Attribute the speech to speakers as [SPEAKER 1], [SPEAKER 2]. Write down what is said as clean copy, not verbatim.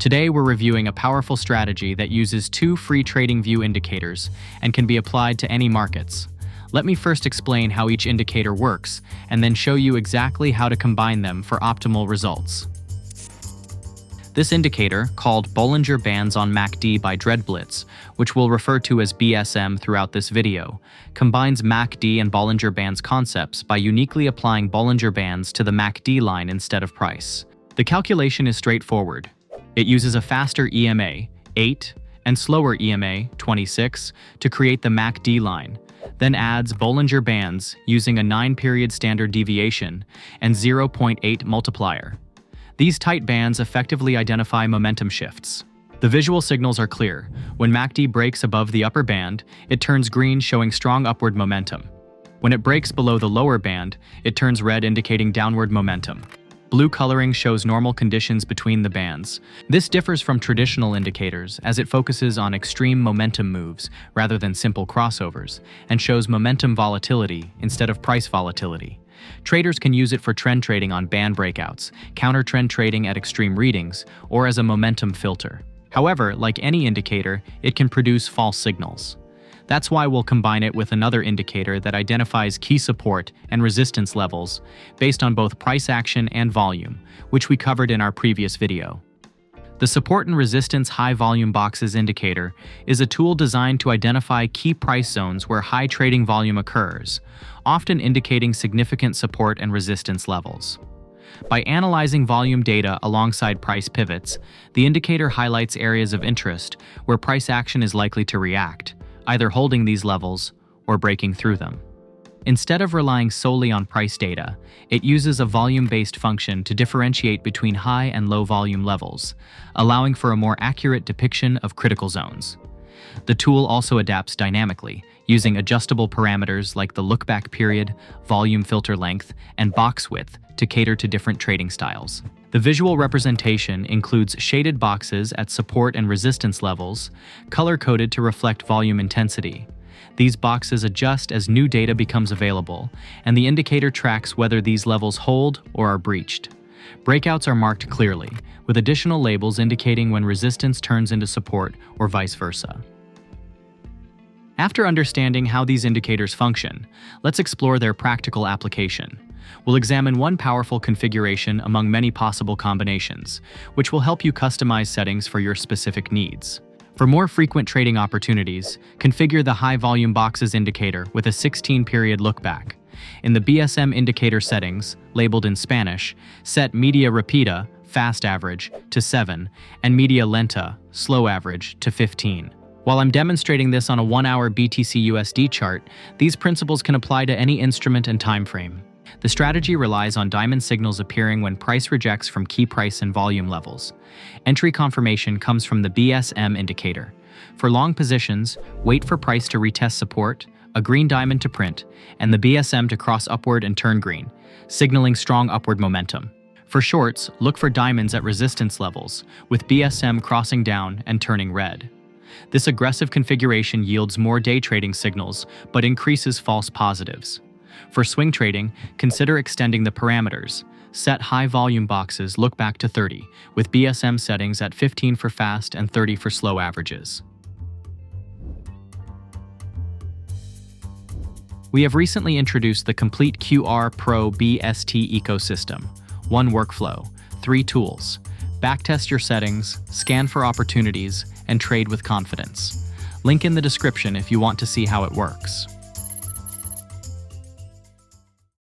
[SPEAKER 1] Today we're reviewing a powerful strategy that uses two free TradingView indicators and can be applied to any markets. Let me first explain how each indicator works and then show you exactly how to combine them for optimal results. This indicator, called Bollinger Bands on MACD by Dreadblitz, which we'll refer to as BSM throughout this video, combines MACD and Bollinger Bands concepts by uniquely applying Bollinger Bands to the MACD line instead of price. The calculation is straightforward. It uses a faster EMA, 8, and slower EMA, 26, to create the MACD line, then adds Bollinger Bands using a 9-period standard deviation and 0.8 multiplier. These tight bands effectively identify momentum shifts. The visual signals are clear. When MACD breaks above the upper band, it turns green, showing strong upward momentum. When it breaks below the lower band, it turns red, indicating downward momentum. Blue coloring shows normal conditions between the bands. This differs from traditional indicators as it focuses on extreme momentum moves rather than simple crossovers, and shows momentum volatility instead of price volatility. Traders can use it for trend trading on band breakouts, counter-trend trading at extreme readings, or as a momentum filter. However, like any indicator, it can produce false signals. That's why we'll combine it with another indicator that identifies key support and resistance levels based on both price action and volume, which we covered in our previous video. The Support and Resistance High Volume Boxes indicator is a tool designed to identify key price zones where high trading volume occurs, often indicating significant support and resistance levels. By analyzing volume data alongside price pivots, the indicator highlights areas of interest where price action is likely to react, either holding these levels or breaking through them. Instead of relying solely on price data, it uses a volume-based function to differentiate between high and low volume levels, allowing for a more accurate depiction of critical zones. The tool also adapts dynamically, using adjustable parameters like the lookback period, volume filter length, and box width to cater to different trading styles. The visual representation includes shaded boxes at support and resistance levels, color-coded to reflect volume intensity. These boxes adjust as new data becomes available, and the indicator tracks whether these levels hold or are breached. Breakouts are marked clearly, with additional labels indicating when resistance turns into support or vice versa. After understanding how these indicators function, let's explore their practical application. We'll examine one powerful configuration among many possible combinations, which will help you customize settings for your specific needs. For more frequent trading opportunities, configure the High Volume Boxes indicator with a 16-period lookback. In the BSM indicator settings, labeled in Spanish, set Media Rapida, Fast Average, to 7, and Media Lenta, Slow Average, to 15. While I'm demonstrating this on a 1-hour BTC/USD chart, these principles can apply to any instrument and time frame. The strategy relies on diamond signals appearing when price rejects from key price and volume levels. Entry confirmation comes from the BSM indicator. For long positions, wait for price to retest support, a green diamond to print, and the BSM to cross upward and turn green, signaling strong upward momentum. For shorts, look for diamonds at resistance levels, with BSM crossing down and turning red. This aggressive configuration yields more day trading signals, but increases false positives. For swing trading, consider extending the parameters. Set high volume boxes lookback to 30, with BSM settings at 15 for fast and 30 for slow averages. We have recently introduced the complete QR Pro BST ecosystem. 1 workflow, 3 tools. Backtest your settings, scan for opportunities, and trade with confidence. Link in the description if you want to see how it works.